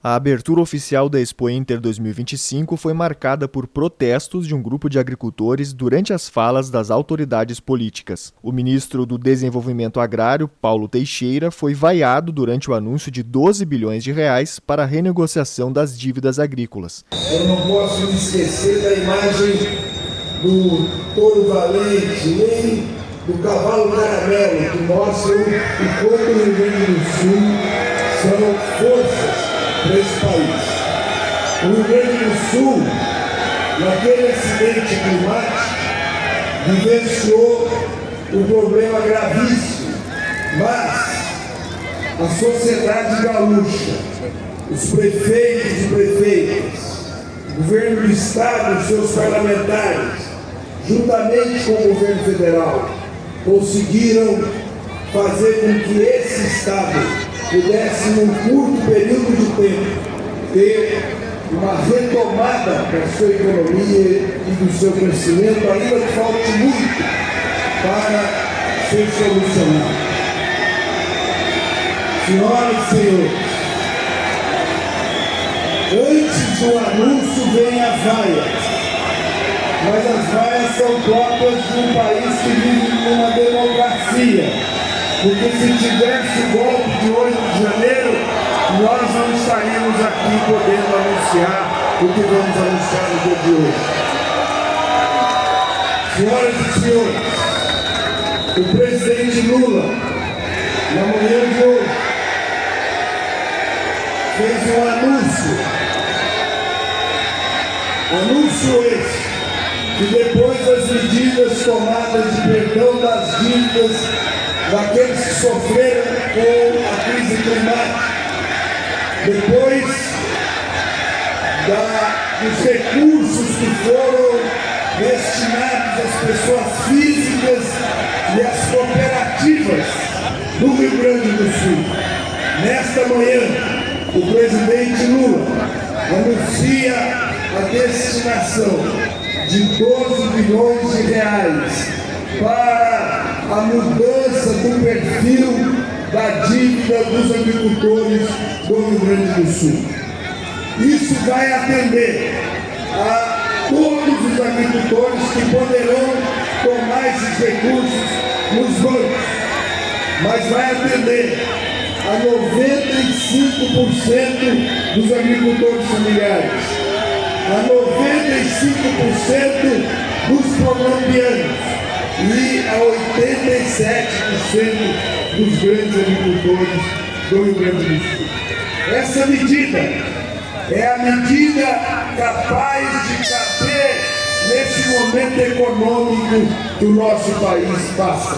A abertura oficial da Expo Inter 2025 foi marcada por protestos de um grupo de agricultores durante as falas das autoridades políticas. O ministro do Desenvolvimento Agrário, Paulo Teixeira, foi vaiado durante o anúncio de 12 bilhões de reais para a renegociação das dívidas agrícolas. Eu não posso me esquecer da imagem do touro valente, nem do cavalo caramelo, que mostram o quanto o Rio Grande do Sul são forças para esse país. O Rio Grande do Sul, naquele acidente climático, vivenciou um problema gravíssimo, mas a sociedade gaúcha, os prefeitos e prefeitas, o governo do estado e seus parlamentares, juntamente com o governo federal, conseguiram fazer com que esse estado pudesse, num curto período de tempo, ter uma retomada da sua economia e do seu crescimento, ainda que falte muito para ser solucionado. Senhoras e senhores, antes do anúncio vem as vaias, mas as vaias são próprias de um país que vive numa democracia. Porque se tivesse o golpe de 8 de janeiro, nós não estaríamos aqui podendo anunciar o que vamos anunciar no dia de hoje. Senhoras e senhores, o presidente Lula, na manhã de hoje, fez um anúncio esse, que depois das medidas tomadas de perdão das dívidas daqueles que sofreram com a crise climática, depois dos recursos que foram destinados às pessoas físicas e às cooperativas do Rio Grande do Sul. Nesta manhã, o presidente Lula anuncia a destinação de 12 bilhões de reais para a mudança do perfil da dívida dos agricultores do Rio Grande do Sul. Isso vai atender a todos os agricultores que poderão tomar esses recursos nos bancos, mas vai atender a 95% dos agricultores familiares, a 95% dos colombianos e a 87% dos grandes agricultores do Rio Grande do Sul. Essa medida é a medida capaz de caber nesse momento econômico que o nosso país passa.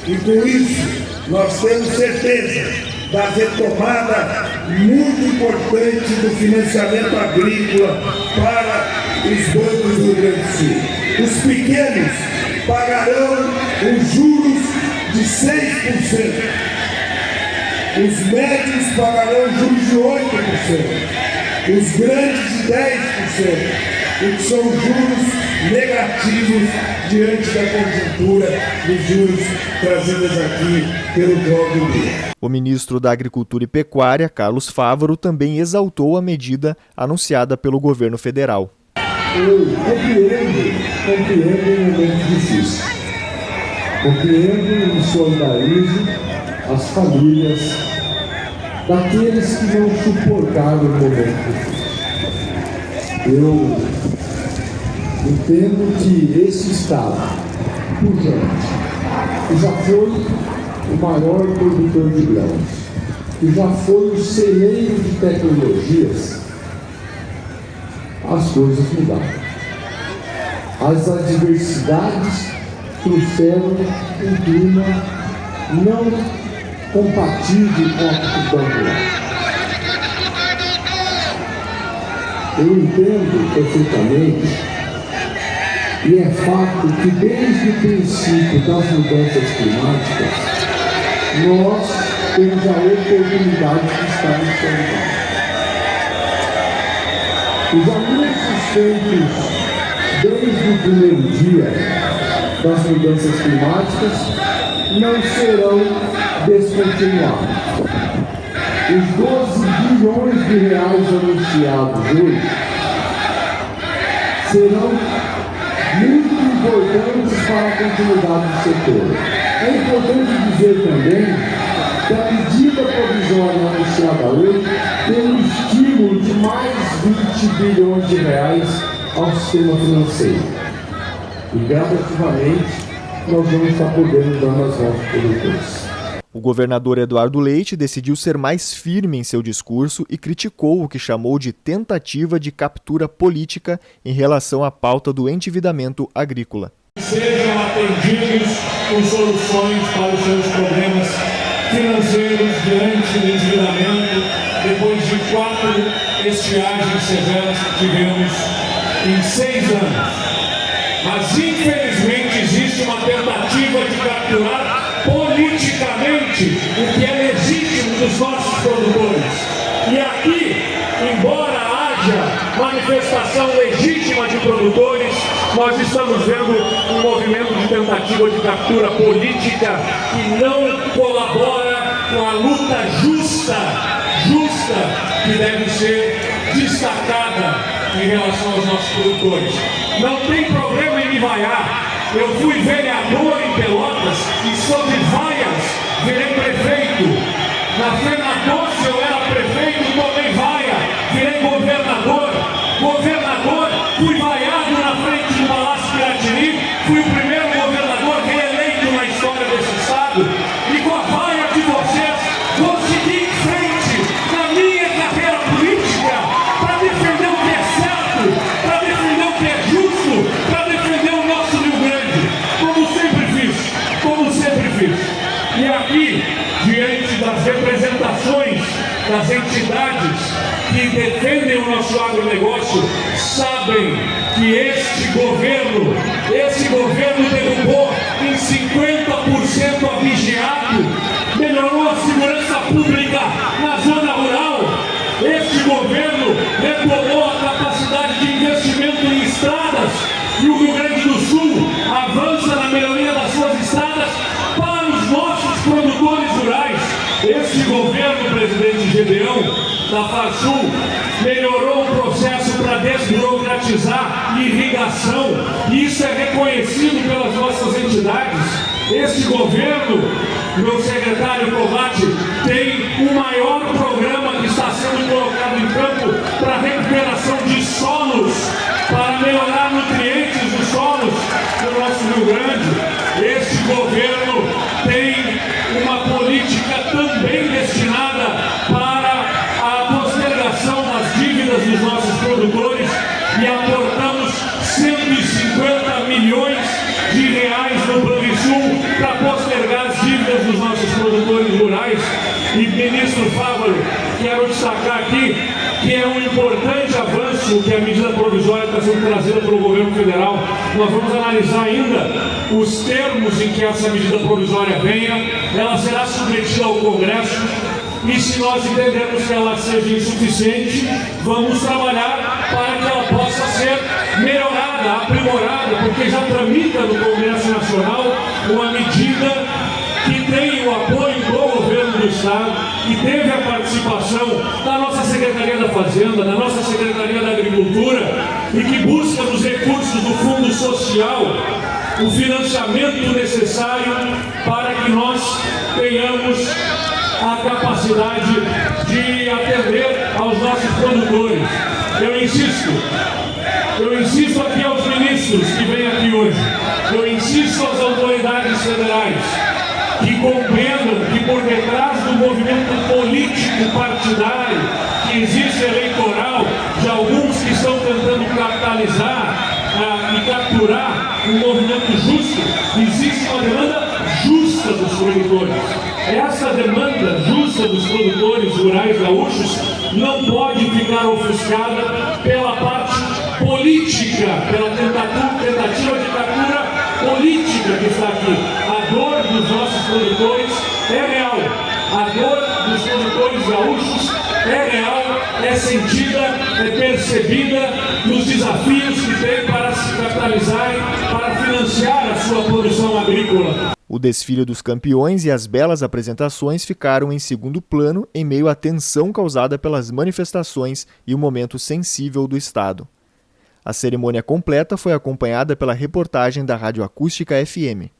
E com isso, nós temos certeza da retomada muito importante do financiamento agrícola para os bancos do Rio Grande do Sul. Os pequenos pagarão os juros de 6%. Os médios pagarão juros de 8%. Os grandes de 10%. O que são juros negativos diante da conjuntura dos juros trazidos aqui pelo próprio governo. O ministro da Agricultura e Pecuária, Carlos Fávaro, também exaltou a medida anunciada pelo governo federal. Eu compreendo um momento difícil. Compreendo e me solidarizo as famílias daqueles que não suportaram o momento difícil. Eu entendo que esse estado, pujante, que já foi o maior produtor de grãos, que já foi o celeiro de tecnologias, as coisas mudaram. As adversidades trouxeram um clima não compatível com a cultura rural. Eu entendo perfeitamente, e é fato que desde o princípio das mudanças climáticas, nós temos a oportunidade de estar em solidário. Os anúncios feitos desde o primeiro dia das mudanças climáticas não serão descontinuados. os 12 bilhões de reais anunciados hoje serão muito importantes para a continuidade do setor. É importante dizer também que a medida provisória anunciada hoje tem um estímulo de mais 20 bilhões de reais ao sistema financeiro. E gradativamente nós vamos estar podendo dar nas mãos dos produtores. O governador Eduardo Leite decidiu ser mais firme em seu discurso e criticou o que chamou de tentativa de captura política em relação à pauta do endividamento agrícola. Sejam atendidos com soluções para os seus problemas financeiros diante do endividamento, depois de 4 estiagens severas que tivemos em 6 anos. Mas, infelizmente, existe uma tentativa de capturar politicamente o que é legítimo dos nossos produtores. E aqui, embora haja manifestação legítima de produtores, nós estamos vendo um movimento de tentativa de captura política que não colabora com a luta justa que deve ser destacada em relação aos nossos produtores. Não tem problema em me vaiar. Eu fui vereador em Pelotas e sobre vaias virei prefeito. Na Fena Doce eu era prefeito, tomei vaia, virei governador. Governador, fui vaiado na frente do Palácio Piratini, fui o primeiro governador reeleito na história desse estado. E com a vaia de vocês, consegui em frente na minha carreira política para defender o que é certo, para defender o que é justo, para defender o nosso Rio Grande, como sempre fiz. E aqui, diante das representações das entidades que defendem o nosso agronegócio, sabem que este governo derrubou em 50% a vigiado, melhorou a segurança pública na zona rural. Este governo retomou a capacidade de investimento em estradas e o Rio Grande do Sul avança na melhoria das suas estradas para os nossos produtores rurais. Este governo, presidente Gedeão, da Farsul, melhorou o processo para desburocratizar irrigação, e isso é reconhecido pelas nossas entidades. Este governo, meu secretário Covatti, tem o maior programa que está sendo colocado em campo para recuperação de solos, para melhorar nutrientes dos solos do nosso Rio Grande. Este governo tem uma política também destinada para a postergação das dívidas dos nossos produtores e aportamos 150 milhões de reais no Banrisul para postergar as dívidas dos nossos produtores rurais. E, ministro Fávaro, quero destacar aqui que é um importante avanço que a medida provisória está sendo trazida pelo governo federal. Nós vamos analisar ainda os termos em que essa medida provisória venha. Ela será submetida ao Congresso e, se nós entendermos que ela seja insuficiente, vamos trabalhar para que ela possa ser melhorada, aprimorada, porque já tramita no Congresso Nacional uma medida que tem o apoio do governo do Estado e teve a participação da nossa Secretaria da Fazenda, da nossa Secretaria da Agricultura, e que busca nos recursos do Fundo Social o financiamento necessário para que nós tenhamos a capacidade de atender aos nossos produtores. Eu insisto aqui aos ministros que vêm aqui hoje, eu insisto às autoridades federais que compreendam que por detrás do movimento político partidário que existe eleitoral, de alguns que estão tentando capitalizar e capturar um movimento justo, existe uma demanda justa dos produtores. Essa demanda justa dos produtores rurais gaúchos não pode ficar ofuscada pela parte política, pela tentativa de captura política que está aqui. A dor dos nossos produtores é real. A dor dos produtores gaúchos é real, é sentida, é percebida nos desafios que tem para se capitalizarem, para financiar a sua produção agrícola. O O desfile dos campeões e as belas apresentações ficaram em segundo plano em meio à tensão causada pelas manifestações e o momento sensível do Estado. A cerimônia completa foi acompanhada pela reportagem da Rádio Acústica FM.